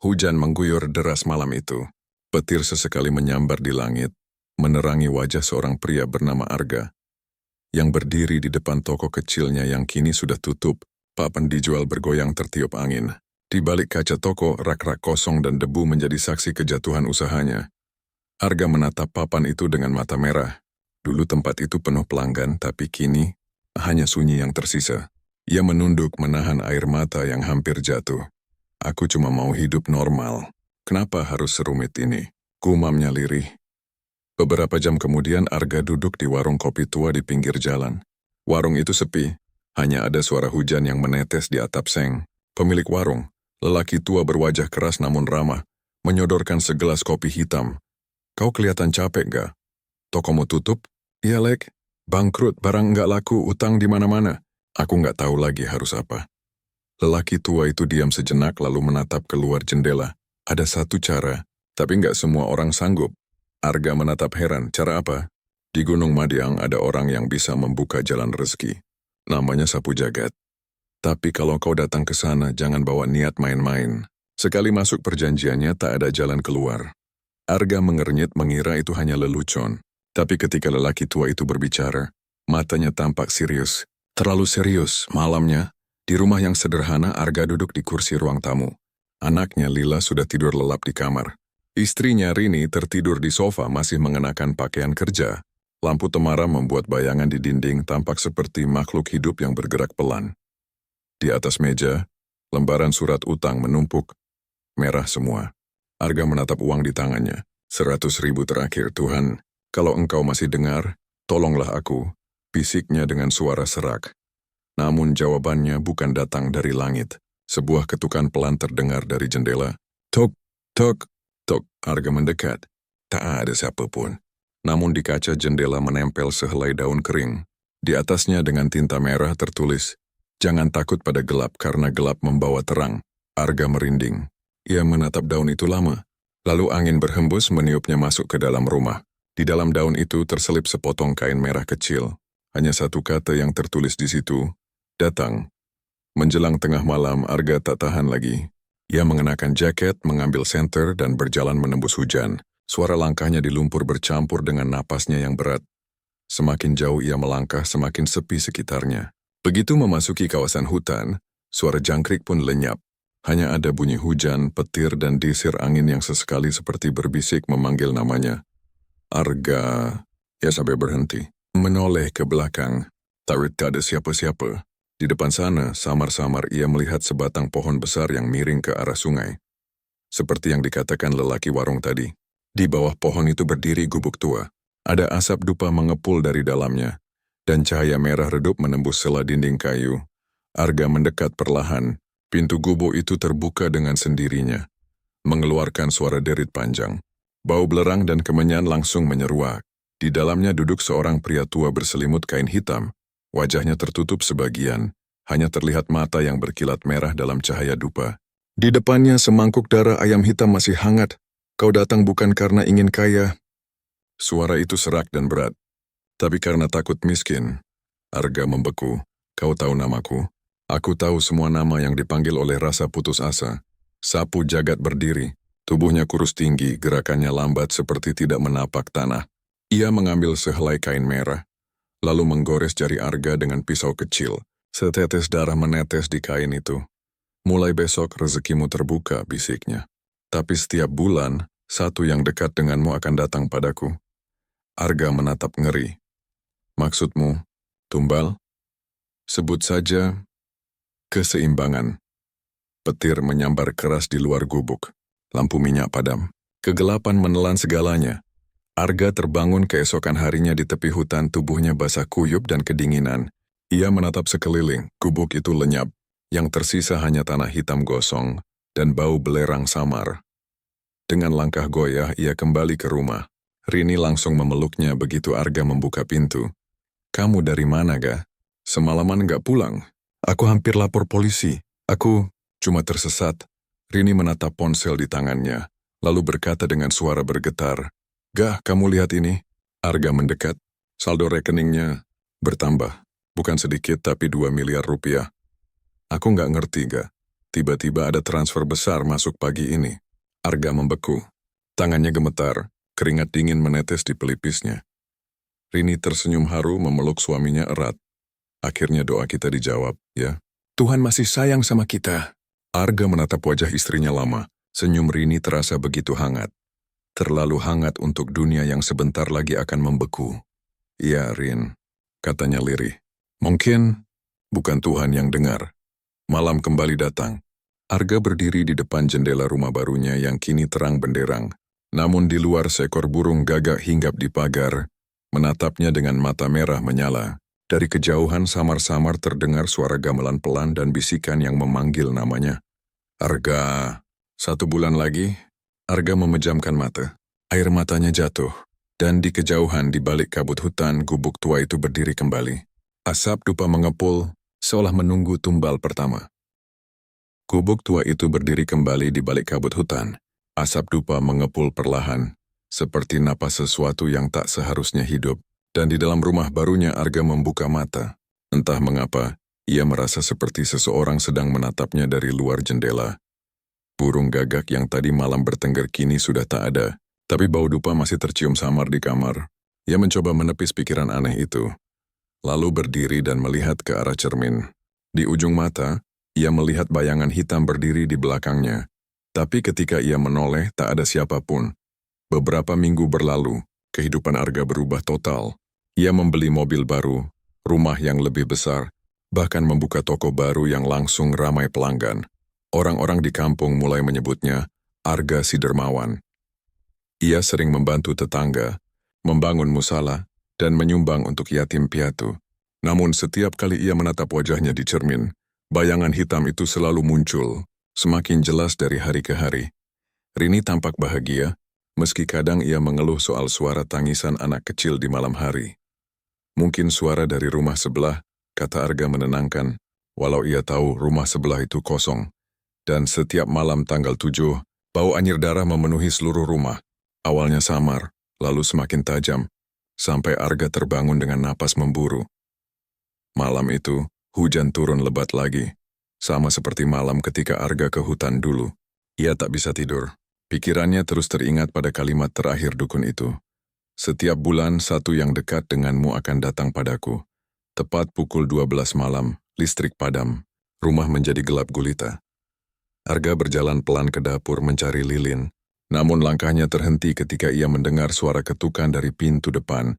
Hujan mengguyur deras malam itu. Petir sesekali menyambar di langit, menerangi wajah seorang pria bernama Arga, yang berdiri di depan toko kecilnya yang kini sudah tutup. Papan dijual bergoyang tertiup angin. Di balik kaca toko, rak-rak kosong dan debu menjadi saksi kejatuhan usahanya. Arga menatap papan itu dengan mata merah. Dulu tempat itu penuh pelanggan, tapi kini hanya sunyi yang tersisa. Ia menunduk menahan air mata yang hampir jatuh. Aku cuma mau hidup normal. Kenapa harus serumit ini? Gumamnya lirih. Beberapa jam kemudian Arga duduk di warung kopi tua di pinggir jalan. Warung itu sepi. Hanya ada suara hujan yang menetes di atap seng. Pemilik warung, lelaki tua berwajah keras namun ramah, menyodorkan segelas kopi hitam. Kau kelihatan capek gak? Tokomu tutup? Iya Lek, bangkrut, barang nggak laku, utang di mana-mana. Aku nggak tahu lagi harus apa. Lelaki tua itu diam sejenak lalu menatap keluar jendela. Ada satu cara, tapi nggak semua orang sanggup. Arga menatap heran, cara apa? Di Gunung Madiang ada orang yang bisa membuka jalan rezeki. Namanya Sapu Jagat. Tapi kalau kau datang ke sana, jangan bawa niat main-main. Sekali masuk perjanjiannya, tak ada jalan keluar. Arga mengernyit mengira itu hanya lelucon. Tapi ketika lelaki tua itu berbicara, matanya tampak serius. Terlalu serius, malamnya, di rumah yang sederhana, Arga duduk di kursi ruang tamu. Anaknya Lila sudah tidur lelap di kamar. Istrinya Rini tertidur di sofa masih mengenakan pakaian kerja. Lampu temaram membuat bayangan di dinding tampak seperti makhluk hidup yang bergerak pelan. Di atas meja, lembaran surat utang menumpuk, merah semua. Arga menatap uang di tangannya. 100.000 terakhir, Tuhan. Kalau engkau masih dengar, tolonglah aku, bisiknya dengan suara serak. Namun jawabannya bukan datang dari langit. Sebuah ketukan pelan terdengar dari jendela. Tok, tok, tok. Arga mendekat. Tak ada siapapun. Namun di kaca jendela menempel sehelai daun kering. Di atasnya dengan tinta merah tertulis, "Jangan takut pada gelap karena gelap membawa terang." Arga merinding. Ia menatap daun itu lama. Lalu angin berhembus meniupnya masuk ke dalam rumah. Di dalam daun itu terselip sepotong kain merah kecil. Hanya satu kata yang tertulis di situ, "Datang." Menjelang tengah malam, Arga tak tahan lagi. Ia mengenakan jaket, mengambil senter, dan berjalan menembus hujan. Suara langkahnya di lumpur bercampur dengan napasnya yang berat. Semakin jauh ia melangkah, semakin sepi sekitarnya. Begitu memasuki kawasan hutan, suara jangkrik pun lenyap. Hanya ada bunyi hujan, petir, dan desir angin yang sesekali seperti berbisik memanggil namanya. Arga. Ia sampai berhenti. Menoleh ke belakang. Tak ada siapa-siapa. Di depan sana, samar-samar ia melihat sebatang pohon besar yang miring ke arah sungai. Seperti yang dikatakan lelaki warung tadi. Di bawah pohon itu berdiri gubuk tua. Ada asap dupa mengepul dari dalamnya, dan cahaya merah redup menembus sela dinding kayu. Arga mendekat perlahan. Pintu gubuk itu terbuka dengan sendirinya, mengeluarkan suara derit panjang. Bau belerang dan kemenyan langsung menyeruak. Di dalamnya duduk seorang pria tua berselimut kain hitam. Wajahnya tertutup sebagian, hanya terlihat mata yang berkilat merah dalam cahaya dupa. Di depannya semangkuk darah ayam hitam masih hangat. Kau datang bukan karena ingin kaya. Suara itu serak dan berat. Tapi karena takut miskin. Arga membeku. Kau tahu namaku. Aku tahu semua nama yang dipanggil oleh rasa putus asa. Sapu Jagat berdiri. Tubuhnya kurus tinggi, gerakannya lambat seperti tidak menapak tanah. Ia mengambil sehelai kain merah, lalu menggores jari Arga dengan pisau kecil. Setetes darah menetes di kain itu. Mulai besok rezekimu terbuka, bisiknya. Tapi setiap bulan, satu yang dekat denganmu akan datang padaku. Arga menatap ngeri. Maksudmu, tumbal? Sebut saja keseimbangan. Petir menyambar keras di luar gubuk. Lampu minyak padam. Kegelapan menelan segalanya. Arga terbangun keesokan harinya di tepi hutan, tubuhnya basah kuyup dan kedinginan. Ia menatap sekeliling, gubuk itu lenyap. Yang tersisa hanya tanah hitam gosong dan bau belerang samar. Dengan langkah goyah, ia kembali ke rumah. Rini langsung memeluknya begitu Arga membuka pintu. Kamu dari mana, Ga? Semalaman gak pulang? Aku hampir lapor polisi. Aku cuma tersesat. Rini menatap ponsel di tangannya, lalu berkata dengan suara bergetar. Gah, kamu lihat ini. Arga mendekat. Saldo rekeningnya bertambah. Bukan sedikit, tapi 2 miliar rupiah. Aku nggak ngerti, Ga. Tiba-tiba ada transfer besar masuk pagi ini. Arga membeku. Tangannya gemetar, keringat dingin menetes di pelipisnya. Rini tersenyum haru memeluk suaminya erat. Akhirnya doa kita dijawab, ya. Tuhan masih sayang sama kita. Arga menatap wajah istrinya lama. Senyum Rini terasa begitu hangat. Terlalu hangat untuk dunia yang sebentar lagi akan membeku. Iya, Rin, katanya lirih. Mungkin bukan Tuhan yang dengar. Malam kembali datang. Arga berdiri di depan jendela rumah barunya yang kini terang benderang. Namun di luar seekor burung gagak hinggap di pagar, menatapnya dengan mata merah menyala. Dari kejauhan samar-samar terdengar suara gamelan pelan dan bisikan yang memanggil namanya. Arga. 1 bulan lagi, Arga memejamkan mata. Air matanya jatuh, dan di kejauhan di balik kabut hutan gubuk tua itu berdiri kembali. Asap dupa mengepul, seolah menunggu tumbal pertama. Gubuk tua itu berdiri kembali di balik kabut hutan. Asap dupa mengepul perlahan, seperti napas sesuatu yang tak seharusnya hidup. Dan di dalam rumah barunya Arga membuka mata. Entah mengapa, ia merasa seperti seseorang sedang menatapnya dari luar jendela. Burung gagak yang tadi malam bertengger kini sudah tak ada, tapi bau dupa masih tercium samar di kamar. Ia mencoba menepis pikiran aneh itu. Lalu berdiri dan melihat ke arah cermin. Di ujung mata, ia melihat bayangan hitam berdiri di belakangnya. Tapi ketika ia menoleh, tak ada siapapun. Beberapa minggu berlalu, kehidupan Arga berubah total. Ia membeli mobil baru, rumah yang lebih besar, bahkan membuka toko baru yang langsung ramai pelanggan. Orang-orang di kampung mulai menyebutnya Arga si Dermawan. Ia sering membantu tetangga, membangun musala, dan menyumbang untuk yatim piatu. Namun setiap kali ia menatap wajahnya di cermin, bayangan hitam itu selalu muncul, semakin jelas dari hari ke hari. Rini tampak bahagia, meski kadang ia mengeluh soal suara tangisan anak kecil di malam hari. Mungkin suara dari rumah sebelah, kata Arga menenangkan, walau ia tahu rumah sebelah itu kosong. Dan setiap malam tanggal 7, bau anyir darah memenuhi seluruh rumah. Awalnya samar, lalu semakin tajam, sampai Arga terbangun dengan napas memburu. Malam itu, hujan turun lebat lagi. Sama seperti malam ketika Arga ke hutan dulu. Ia tak bisa tidur. Pikirannya terus teringat pada kalimat terakhir dukun itu. Setiap bulan satu yang dekat denganmu akan datang padaku. Tepat pukul 12 malam, listrik padam. Rumah menjadi gelap gulita. Arga berjalan pelan ke dapur mencari lilin. Namun langkahnya terhenti ketika ia mendengar suara ketukan dari pintu depan.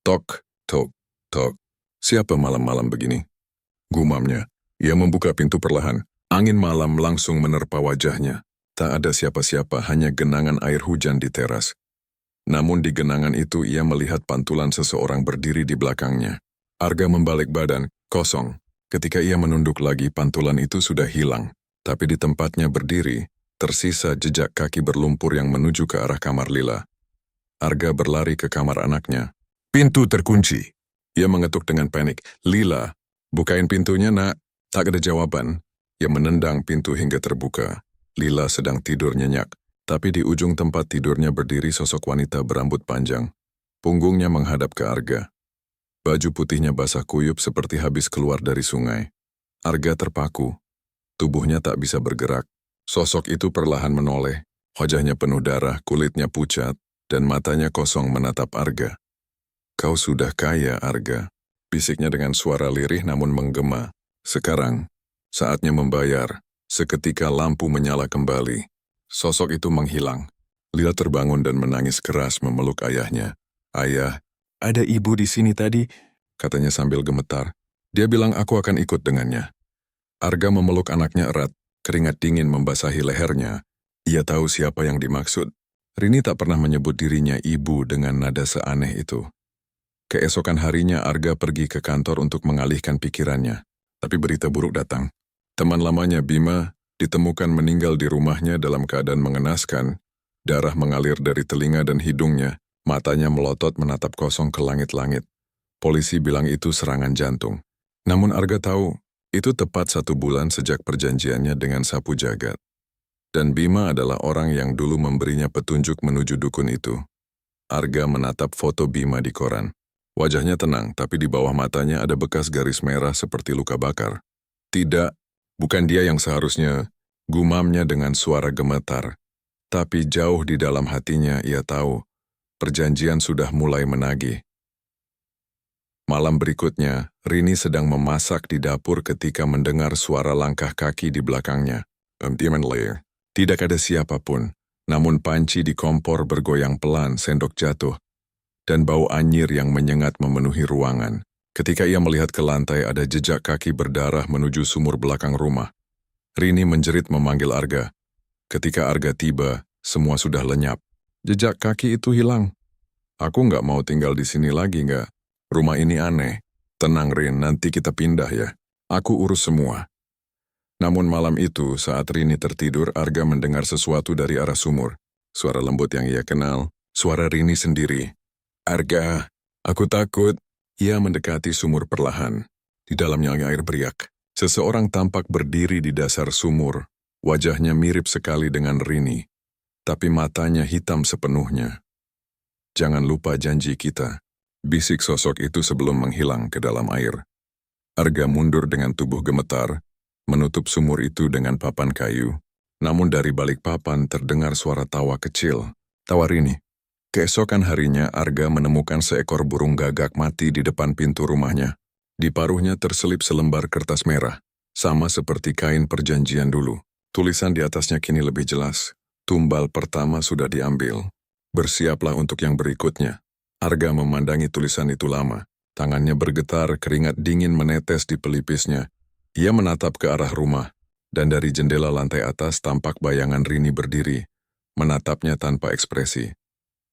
Tok, tok, tok. Siapa malam-malam begini? Gumamnya. Ia membuka pintu perlahan. Angin malam langsung menerpa wajahnya. Tak ada siapa-siapa, hanya genangan air hujan di teras. Namun di genangan itu ia melihat pantulan seseorang berdiri di belakangnya. Arga membalik badan, kosong. Ketika ia menunduk lagi, pantulan itu sudah hilang. Tapi di tempatnya berdiri, tersisa jejak kaki berlumpur yang menuju ke arah kamar Lila. Arga berlari ke kamar anaknya. Pintu terkunci. Ia mengetuk dengan panik. Lila, bukain pintunya nak. Tak ada jawaban. Ia menendang pintu hingga terbuka. Lila sedang tidur nyenyak. Tapi di ujung tempat tidurnya berdiri sosok wanita berambut panjang. Punggungnya menghadap ke Arga. Baju putihnya basah kuyup seperti habis keluar dari sungai. Arga terpaku. Tubuhnya tak bisa bergerak. Sosok itu perlahan menoleh. Wajahnya penuh darah, kulitnya pucat, dan matanya kosong menatap Arga. Kau sudah kaya, Arga. Bisiknya dengan suara lirih namun menggema. Sekarang, saatnya membayar. Seketika lampu menyala kembali. Sosok itu menghilang. Lila terbangun dan menangis keras memeluk ayahnya. Ayah, ada ibu di sini tadi, katanya sambil gemetar. Dia bilang aku akan ikut dengannya. Arga memeluk anaknya erat, keringat dingin membasahi lehernya. Ia tahu siapa yang dimaksud. Rini tak pernah menyebut dirinya ibu dengan nada seaneh itu. Keesokan harinya Arga pergi ke kantor untuk mengalihkan pikirannya. Tapi berita buruk datang. Teman lamanya Bima ditemukan meninggal di rumahnya dalam keadaan mengenaskan. Darah mengalir dari telinga dan hidungnya, matanya melotot menatap kosong ke langit-langit. Polisi bilang itu serangan jantung. Namun Arga tahu, itu tepat 1 bulan sejak perjanjiannya dengan sapu jagat. Dan Bima adalah orang yang dulu memberinya petunjuk menuju dukun itu. Arga menatap foto Bima di koran. Wajahnya tenang, tapi di bawah matanya ada bekas garis merah seperti luka bakar. Tidak, bukan dia yang seharusnya Gumamnya dengan suara gemetar. Tapi jauh di dalam hatinya ia tahu, perjanjian sudah mulai menagih. Malam berikutnya, Rini sedang memasak di dapur ketika mendengar suara langkah kaki di belakangnya. Tidak ada siapapun, namun panci di kompor bergoyang pelan, sendok jatuh, dan bau anyir yang menyengat memenuhi ruangan. Ketika ia melihat ke lantai ada jejak kaki berdarah menuju sumur belakang rumah. Rini menjerit memanggil Arga. Ketika Arga tiba, semua sudah lenyap. Jejak kaki itu hilang. Aku nggak mau tinggal di sini lagi, nggak. Rumah ini aneh. Tenang, Rin, nanti kita pindah ya. Aku urus semua. Namun malam itu, saat Rini tertidur, Arga mendengar sesuatu dari arah sumur. Suara lembut yang ia kenal, suara Rini sendiri. Arga, aku takut. Ia mendekati sumur perlahan. Di dalamnya air beriak. Seseorang tampak berdiri di dasar sumur. Wajahnya mirip sekali dengan Rini, tapi matanya hitam sepenuhnya. Jangan lupa janji kita, bisik sosok itu sebelum menghilang ke dalam air. Arga mundur dengan tubuh gemetar, menutup sumur itu dengan papan kayu. Namun dari balik papan terdengar suara tawa kecil, tawa Rini. Keesokan harinya Arga menemukan seekor burung gagak mati di depan pintu rumahnya. Di paruhnya terselip selembar kertas merah, sama seperti kain perjanjian dulu. Tulisan di atasnya kini lebih jelas. Tumbal pertama sudah diambil. Bersiaplah untuk yang berikutnya. Arga memandangi tulisan itu lama. Tangannya bergetar, keringat dingin menetes di pelipisnya. Ia menatap ke arah rumah, dan dari jendela lantai atas tampak bayangan Rini berdiri, menatapnya tanpa ekspresi.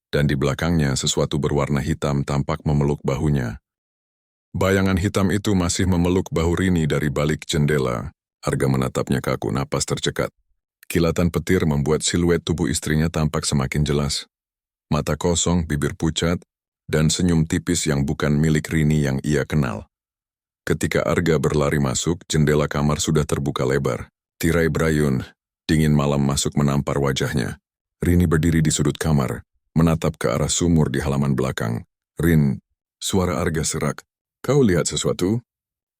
Dan di belakangnya sesuatu berwarna hitam tampak memeluk bahunya. Bayangan hitam itu masih memeluk bahu Rini dari balik jendela. Arga menatapnya kaku, napas tercekat. Kilatan petir membuat siluet tubuh istrinya tampak semakin jelas. Mata kosong, bibir pucat, dan senyum tipis yang bukan milik Rini yang ia kenal. Ketika Arga berlari masuk, jendela kamar sudah terbuka lebar. Tirai berayun, dingin malam masuk menampar wajahnya. Rini berdiri di sudut kamar, menatap ke arah sumur di halaman belakang. Rin, suara Arga serak. Kau lihat sesuatu?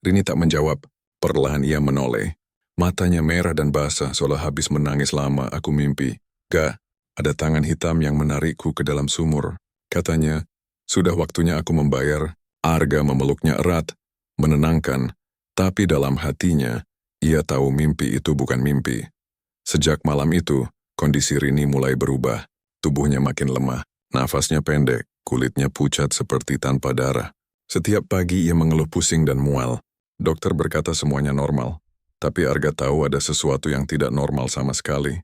Rini tak menjawab. Perlahan ia menoleh. Matanya merah dan basah seolah habis menangis lama. Aku mimpi. Gak, ada tangan hitam yang menarikku ke dalam sumur. Katanya, sudah waktunya aku membayar. Arga memeluknya erat, menenangkan. Tapi dalam hatinya, ia tahu mimpi itu bukan mimpi. Sejak malam itu, kondisi Rini mulai berubah. Tubuhnya makin lemah, nafasnya pendek, kulitnya pucat seperti tanpa darah. Setiap pagi ia mengeluh pusing dan mual. Dokter berkata semuanya normal, tapi Arga tahu ada sesuatu yang tidak normal sama sekali.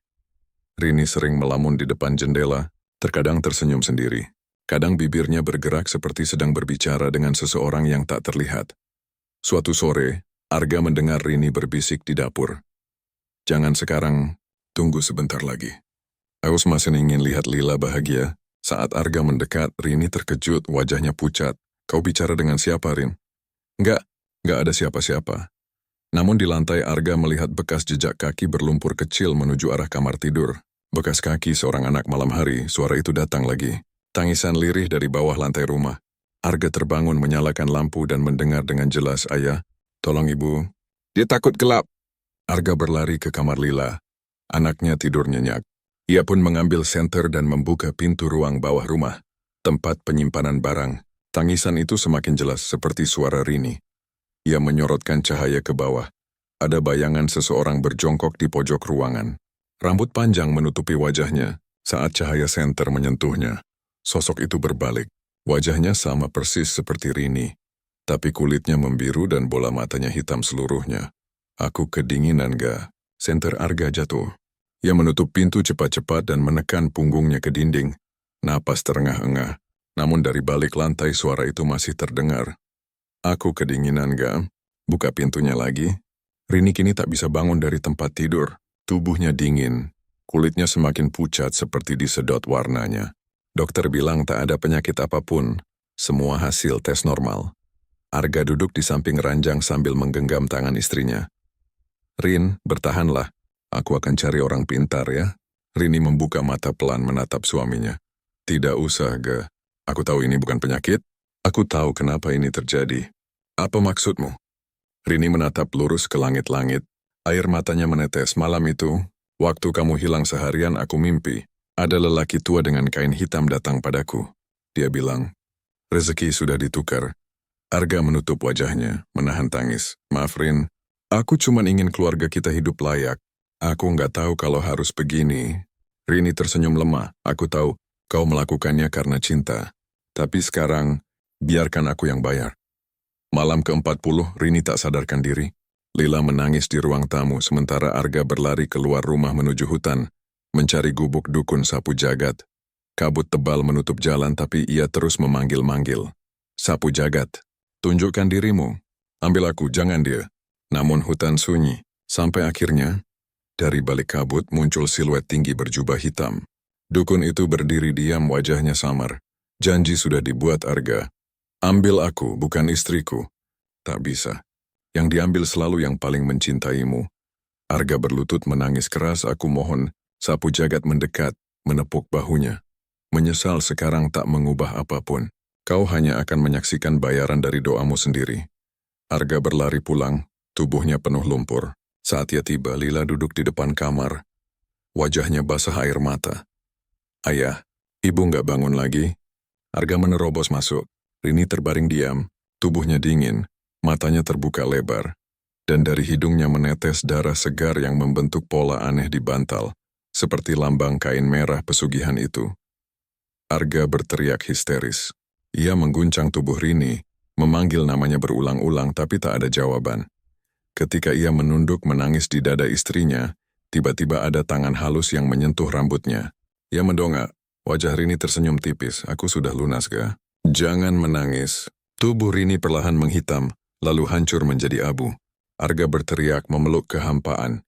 Rini sering melamun di depan jendela, terkadang tersenyum sendiri. Kadang bibirnya bergerak seperti sedang berbicara dengan seseorang yang tak terlihat. Suatu sore, Arga mendengar Rini berbisik di dapur. Jangan sekarang, tunggu sebentar lagi. Aku masih ingin lihat Lila bahagia. Saat Arga mendekat, Rini terkejut, wajahnya pucat. Kau bicara dengan siapa, Rin? Enggak ada siapa-siapa. Namun di lantai Arga melihat bekas jejak kaki berlumpur kecil menuju arah kamar tidur. Bekas kaki seorang anak malam hari, suara itu datang lagi. Tangisan lirih dari bawah lantai rumah. Arga terbangun menyalakan lampu dan mendengar dengan jelas, Ayah, tolong ibu. Dia takut gelap. Arga berlari ke kamar Lila. Anaknya tidur nyenyak. Ia pun mengambil senter dan membuka pintu ruang bawah rumah, tempat penyimpanan barang. Tangisan itu semakin jelas seperti suara Rini. Ia menyorotkan cahaya ke bawah. Ada bayangan seseorang berjongkok di pojok ruangan. Rambut panjang menutupi wajahnya saat cahaya senter menyentuhnya. Sosok itu berbalik. Wajahnya sama persis seperti Rini, tapi kulitnya membiru dan bola matanya hitam seluruhnya. Aku kedinginan, Ga. Senter Arga jatuh. Ia menutup pintu cepat-cepat dan menekan punggungnya ke dinding. Napas terengah-engah. Namun dari balik lantai suara itu masih terdengar. Aku kedinginan, Ga. Buka pintunya lagi. Rini kini tak bisa bangun dari tempat tidur. Tubuhnya dingin. Kulitnya semakin pucat seperti disedot warnanya. Dokter bilang tak ada penyakit apapun. Semua hasil tes normal. Arga duduk di samping ranjang sambil menggenggam tangan istrinya. Rin, bertahanlah. Aku akan cari orang pintar ya. Rini membuka mata pelan menatap suaminya. Tidak usah, Ga. Aku tahu ini bukan penyakit. Aku tahu kenapa ini terjadi. Apa maksudmu? Rini menatap lurus ke langit-langit. Air matanya menetes. Malam itu, waktu kamu hilang seharian aku mimpi. Ada lelaki tua dengan kain hitam datang padaku. Dia bilang, rezeki sudah ditukar. Arga menutup wajahnya, menahan tangis. Maaf Rin, aku cuma ingin keluarga kita hidup layak. Aku nggak tahu kalau harus begini. Rini tersenyum lemah. Aku tahu kau melakukannya karena cinta. Tapi sekarang, biarkan aku yang bayar. Malam ke-40, Rini tak sadarkan diri. Lila menangis di ruang tamu sementara Arga berlari keluar rumah menuju hutan, mencari gubuk dukun sapu jagat. Kabut tebal menutup jalan tapi ia terus memanggil-manggil. Sapu jagat, tunjukkan dirimu. Ambil aku, jangan dia. Namun hutan sunyi. Sampai akhirnya, dari balik kabut muncul siluet tinggi berjubah hitam. Dukun itu berdiri diam, wajahnya samar. Janji sudah dibuat Arga. Ambil aku, bukan istriku. Tak bisa. Yang diambil selalu yang paling mencintaimu. Arga berlutut menangis keras. Aku mohon. Sapu jagat mendekat, menepuk bahunya. Menyesal sekarang tak mengubah apapun. Kau hanya akan menyaksikan bayaran dari doamu sendiri. Arga berlari pulang, tubuhnya penuh lumpur. Saat ia tiba, Lila duduk di depan kamar. Wajahnya basah air mata. Ayah, ibu nggak bangun lagi? Arga menerobos masuk. Rini terbaring diam, tubuhnya dingin, matanya terbuka lebar. Dan dari hidungnya menetes darah segar yang membentuk pola aneh di bantal, seperti lambang kain merah pesugihan itu. Arga berteriak histeris. Ia mengguncang tubuh Rini, memanggil namanya berulang-ulang tapi tak ada jawaban. Ketika ia menunduk menangis di dada istrinya, tiba-tiba ada tangan halus yang menyentuh rambutnya. Ia mendongak, wajah Rini tersenyum tipis. Aku sudah lunas, Ga. Jangan menangis. Tubuh Rini perlahan menghitam, lalu hancur menjadi abu. Arga berteriak memeluk kehampaan.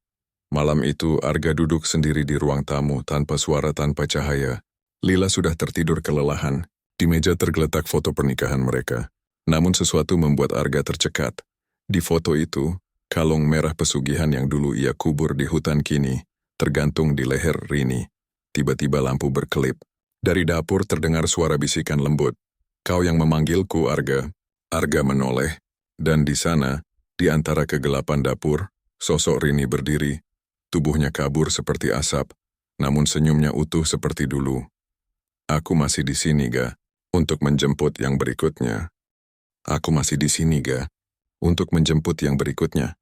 Malam itu Arga duduk sendiri di ruang tamu tanpa suara, tanpa cahaya. Lila sudah tertidur kelelahan. Di meja tergeletak foto pernikahan mereka. Namun sesuatu membuat Arga tercekat. Di foto itu, kalung merah pesugihan yang dulu ia kubur di hutan kini tergantung di leher Rini. Tiba-tiba lampu berkelip. Dari dapur terdengar suara bisikan lembut. Kau yang memanggilku, Arga. Arga menoleh. Dan di sana, di antara kegelapan dapur, sosok Rini berdiri. Tubuhnya kabur seperti asap, namun senyumnya utuh seperti dulu. Aku masih di sini, Ga, untuk menjemput yang berikutnya. Aku masih di sini, Ga, untuk menjemput yang berikutnya.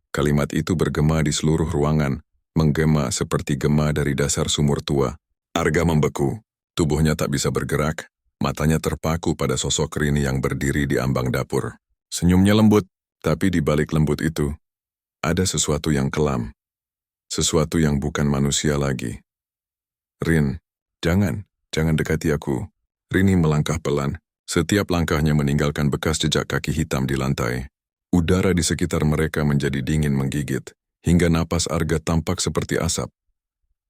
Kalimat itu bergema di seluruh ruangan, menggema seperti gema dari dasar sumur tua. Arga membeku, tubuhnya tak bisa bergerak, matanya terpaku pada sosok Rini yang berdiri di ambang dapur. Senyumnya lembut, tapi di balik lembut itu, ada sesuatu yang kelam. Sesuatu yang bukan manusia lagi. Rin, jangan dekati aku. Rini melangkah pelan, setiap langkahnya meninggalkan bekas jejak kaki hitam di lantai. Udara di sekitar mereka menjadi dingin menggigit, hingga napas Arga tampak seperti asap.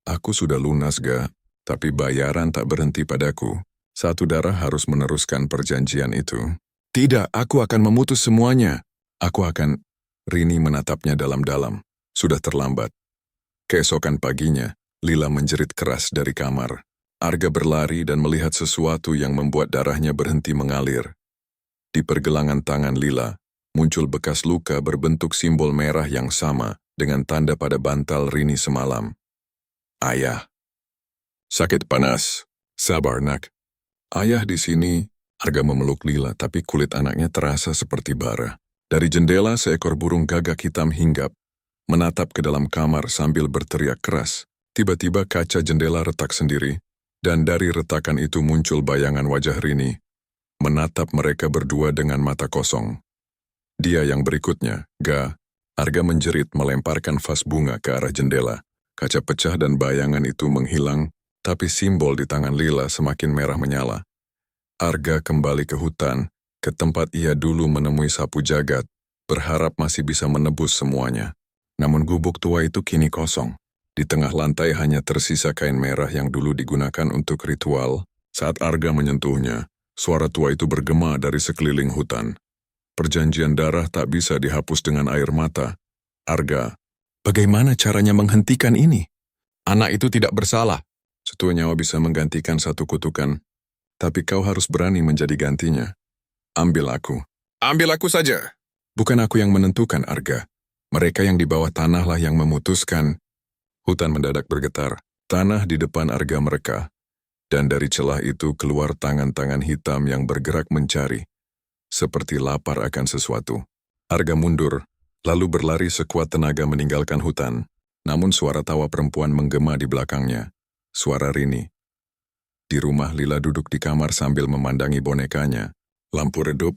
Aku sudah lunas, Ga, tapi bayaran tak berhenti padaku. Satu darah harus meneruskan perjanjian itu. Tidak, aku akan memutus semuanya. Aku akan... Rini menatapnya dalam-dalam. Sudah terlambat. Keesokan paginya, Lila menjerit keras dari kamar. Arga berlari dan melihat sesuatu yang membuat darahnya berhenti mengalir. Di pergelangan tangan Lila, muncul bekas luka berbentuk simbol merah yang sama dengan tanda pada bantal Rini semalam. Ayah. Sakit panas. Sabar, nak. Ayah di sini. Arga memeluk Lila, tapi kulit anaknya terasa seperti bara. Dari jendela, seekor burung gagak hitam hinggap, menatap ke dalam kamar sambil berteriak keras. Tiba-tiba kaca jendela retak sendiri, dan dari retakan itu muncul bayangan wajah Rini, menatap mereka berdua dengan mata kosong. Dia yang berikutnya, Ga. Arga menjerit melemparkan vas bunga ke arah jendela. Kaca pecah dan bayangan itu menghilang, tapi simbol di tangan Lila semakin merah menyala. Arga kembali ke hutan, ke tempat ia dulu menemui sapu jagat, berharap masih bisa menebus semuanya. Namun gubuk tua itu kini kosong. Di tengah lantai hanya tersisa kain merah yang dulu digunakan untuk ritual. Saat Arga menyentuhnya, suara tua itu bergema dari sekeliling hutan. Perjanjian darah tak bisa dihapus dengan air mata. Arga, bagaimana caranya menghentikan ini? Anak itu tidak bersalah. Satu nyawa bisa menggantikan satu kutukan. Tapi kau harus berani menjadi gantinya. Ambil aku. Ambil aku saja. Bukan aku yang menentukan, Arga. Mereka yang di bawah tanahlah yang memutuskan. Hutan mendadak bergetar, tanah di depan Arga mereka. Dan dari celah itu keluar tangan-tangan hitam yang bergerak mencari, seperti lapar akan sesuatu. Arga mundur, lalu berlari sekuat tenaga meninggalkan hutan. Namun suara tawa perempuan menggema di belakangnya. Suara Rini. Di rumah, Lila duduk di kamar sambil memandangi bonekanya. Lampu redup.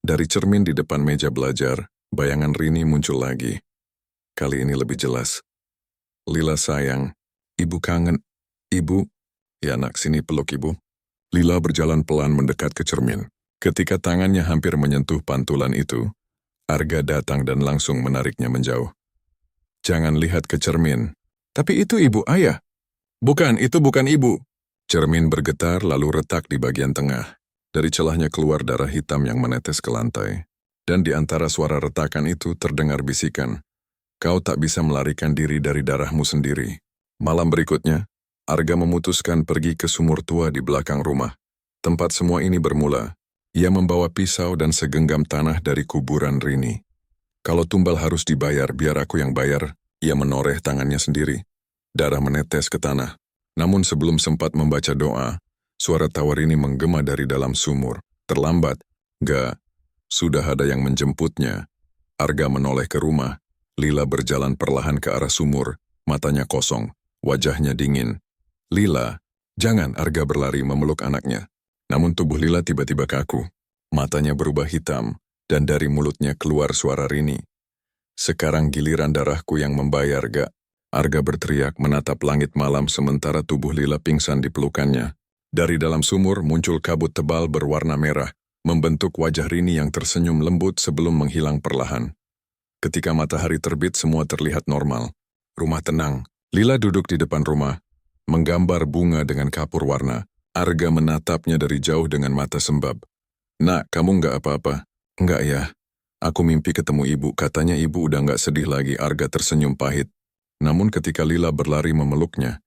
Dari cermin di depan meja belajar, bayangan Rini muncul lagi. Kali ini lebih jelas. Lila sayang. Ibu kangen. Ibu. Ya nak, sini peluk ibu. Lila berjalan pelan mendekat ke cermin. Ketika tangannya hampir menyentuh pantulan itu, Arga datang dan langsung menariknya menjauh. Jangan lihat ke cermin. Tapi itu ibu ayah. Bukan, itu bukan ibu. Cermin bergetar lalu retak di bagian tengah. Dari celahnya keluar darah hitam yang menetes ke lantai. Dan di antara suara retakan itu terdengar bisikan. Kau tak bisa melarikan diri dari darahmu sendiri. Malam berikutnya, Arga memutuskan pergi ke sumur tua di belakang rumah. Tempat semua ini bermula. Ia membawa pisau dan segenggam tanah dari kuburan Rini. Kalau tumbal harus dibayar, biar aku yang bayar. Ia menoreh tangannya sendiri. Darah menetes ke tanah. Namun sebelum sempat membaca doa, suara tawa Rini menggema dari dalam sumur. Terlambat. Gak. Sudah ada yang menjemputnya. Arga menoleh ke rumah. Lila berjalan perlahan ke arah sumur. Matanya kosong. Wajahnya dingin. Lila. Jangan, Arga berlari memeluk anaknya. Namun tubuh Lila tiba-tiba kaku. Matanya berubah hitam. Dan dari mulutnya keluar suara Rini. Sekarang giliran darahku yang membayar, Gak. Arga berteriak menatap langit malam sementara tubuh Lila pingsan di pelukannya. Dari dalam sumur muncul kabut tebal berwarna merah, membentuk wajah Rini yang tersenyum lembut sebelum menghilang perlahan. Ketika matahari terbit semua terlihat normal. Rumah tenang. Lila duduk di depan rumah, menggambar bunga dengan kapur warna. Arga menatapnya dari jauh dengan mata sembab. Nak, kamu nggak apa-apa? Enggak ya. Aku mimpi ketemu ibu, katanya ibu udah nggak sedih lagi. Arga tersenyum pahit. Namun ketika Lila berlari memeluknya,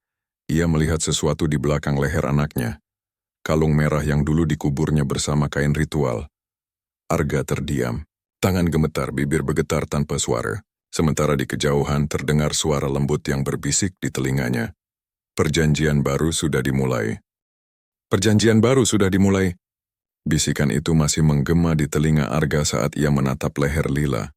ia melihat sesuatu di belakang leher anaknya. Kalung merah yang dulu dikuburnya bersama kain ritual. Arga terdiam. Tangan gemetar, bibir bergetar tanpa suara. Sementara di kejauhan terdengar suara lembut yang berbisik di telinganya. Perjanjian baru sudah dimulai. Perjanjian baru sudah dimulai. Bisikan itu masih menggema di telinga Arga saat ia menatap leher Lila.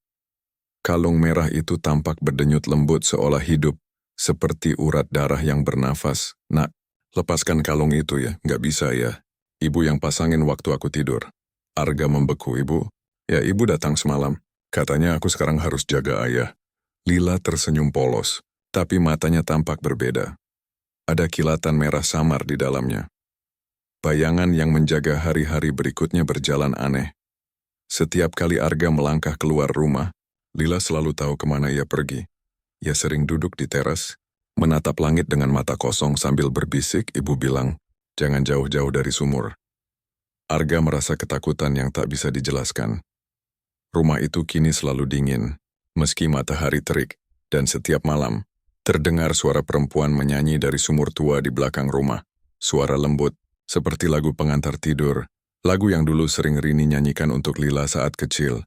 Kalung merah itu tampak berdenyut lembut seolah hidup, seperti urat darah yang bernafas. Nak, lepaskan kalung itu ya, nggak bisa ya. Ibu yang pasangin waktu aku tidur. Arga membeku, ibu. Ya, ibu datang semalam. Katanya aku sekarang harus jaga ayah. Lila tersenyum polos, tapi matanya tampak berbeda. Ada kilatan merah samar di dalamnya. Bayangan yang menjaga hari-hari berikutnya berjalan aneh. Setiap kali Arga melangkah keluar rumah, Lila selalu tahu kemana ia pergi. Ia sering duduk di teras, menatap langit dengan mata kosong sambil berbisik, ibu bilang, jangan jauh-jauh dari sumur. Arga merasa ketakutan yang tak bisa dijelaskan. Rumah itu kini selalu dingin, meski matahari terik, dan setiap malam, terdengar suara perempuan menyanyi dari sumur tua di belakang rumah. Suara lembut, seperti lagu pengantar tidur, lagu yang dulu sering Rini nyanyikan untuk Lila saat kecil.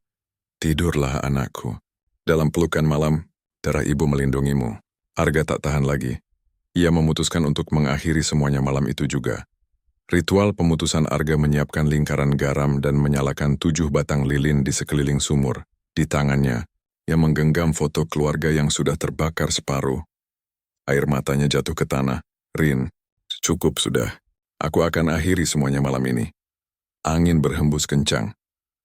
Tidurlah anakku. Dalam pelukan malam, darah ibu melindungimu. Arga tak tahan lagi. Ia memutuskan untuk mengakhiri semuanya malam itu juga. Ritual pemutusan Arga menyiapkan lingkaran garam dan menyalakan 7 batang lilin di sekeliling sumur. Di tangannya, ia menggenggam foto keluarga yang sudah terbakar separuh. Air matanya jatuh ke tanah. Rin, cukup sudah. Aku akan akhiri semuanya malam ini. Angin berhembus kencang.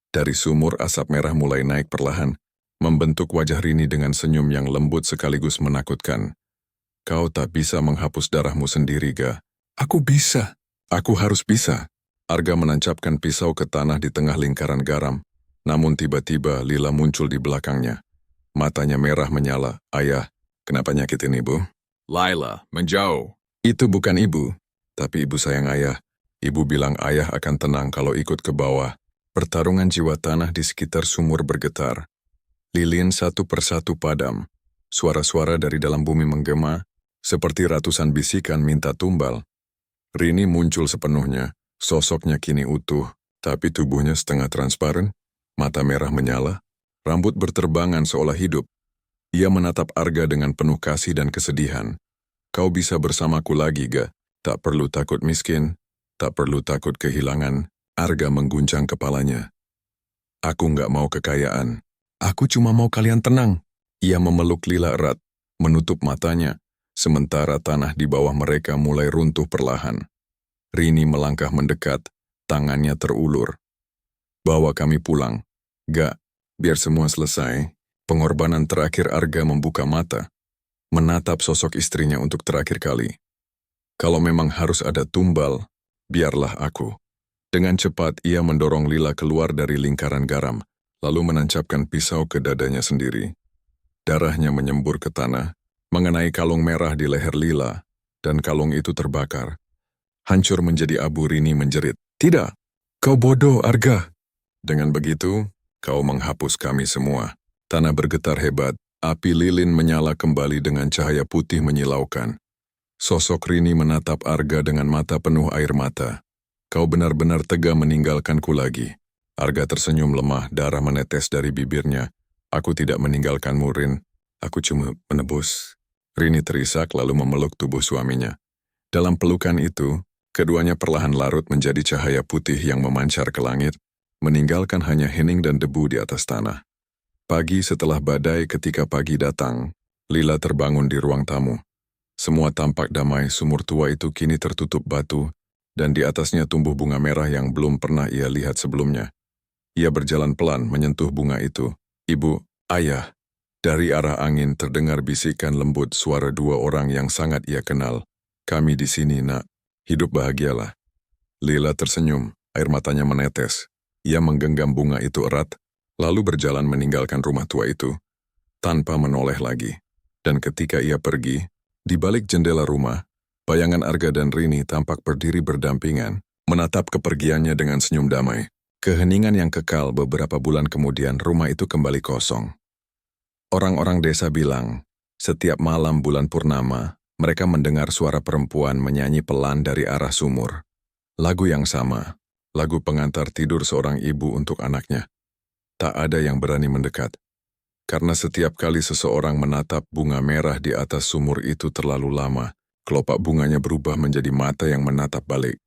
Dari sumur asap merah mulai naik perlahan, membentuk wajah Rini dengan senyum yang lembut sekaligus menakutkan. Kau tak bisa menghapus darahmu sendiri, Ga. Aku bisa. Aku harus bisa. Arga menancapkan pisau ke tanah di tengah lingkaran garam. Namun tiba-tiba Lila muncul di belakangnya. Matanya merah menyala. Ayah, kenapa nyakitin ibu? Laila, menjauh. Itu bukan ibu. Tapi ibu sayang ayah. Ibu bilang ayah akan tenang kalau ikut ke bawah. Pertarungan jiwa tanah di sekitar sumur bergetar. Lilin satu persatu padam. Suara-suara dari dalam bumi menggema, seperti ratusan bisikan minta tumbal. Rini muncul sepenuhnya. Sosoknya kini utuh, tapi tubuhnya setengah transparan. Mata merah menyala. Rambut berterbangan seolah hidup. Ia menatap Arga dengan penuh kasih dan kesedihan. Kau bisa bersamaku lagi, Ga. Tak perlu takut miskin, tak perlu takut kehilangan. Arga mengguncang kepalanya. Aku nggak mau kekayaan. Aku cuma mau kalian tenang. Ia memeluk Lila erat, menutup matanya, sementara tanah di bawah mereka mulai runtuh perlahan. Rini melangkah mendekat, tangannya terulur. Bawa kami pulang. Gak, biar semua selesai. Pengorbanan terakhir Arga membuka mata, menatap sosok istrinya untuk terakhir kali. Kalau memang harus ada tumbal, biarlah aku. Dengan cepat ia mendorong Lila keluar dari lingkaran garam, lalu menancapkan pisau ke dadanya sendiri. Darahnya menyembur ke tanah, mengenai kalung merah di leher Lila, dan kalung itu terbakar. Hancur menjadi abu. Rini menjerit. Tidak, kau bodoh, Arga. Dengan begitu, kau menghapus kami semua. Tanah bergetar hebat, api lilin menyala kembali dengan cahaya putih menyilaukan. Sosok Rini menatap Arga dengan mata penuh air mata. Kau benar-benar tega meninggalkanku lagi. Arga tersenyum lemah, darah menetes dari bibirnya. Aku tidak meninggalkanmu, Rin. Aku cuma menebus. Rini terisak lalu memeluk tubuh suaminya. Dalam pelukan itu, keduanya perlahan larut menjadi cahaya putih yang memancar ke langit, meninggalkan hanya hening dan debu di atas tanah. Pagi setelah badai, ketika pagi datang, Lila terbangun di ruang tamu. Semua tampak damai. Sumur tua itu kini tertutup batu, dan di atasnya tumbuh bunga merah yang belum pernah ia lihat sebelumnya. Ia berjalan pelan menyentuh bunga itu. Ibu, ayah. Dari arah angin terdengar bisikan lembut suara dua orang yang sangat ia kenal. Kami di sini, nak. Hidup bahagialah. Lila tersenyum, air matanya menetes. Ia menggenggam bunga itu erat, lalu berjalan meninggalkan rumah tua itu, tanpa menoleh lagi. Dan ketika ia pergi, di balik jendela rumah, bayangan Arga dan Rini tampak berdiri berdampingan, menatap kepergiannya dengan senyum damai. Keheningan yang kekal. Beberapa bulan kemudian rumah itu kembali kosong. Orang-orang desa bilang, setiap malam bulan purnama, mereka mendengar suara perempuan menyanyi pelan dari arah sumur. Lagu yang sama, lagu pengantar tidur seorang ibu untuk anaknya. Tak ada yang berani mendekat. Karena setiap kali seseorang menatap bunga merah di atas sumur itu terlalu lama, kelopak bunganya berubah menjadi mata yang menatap balik.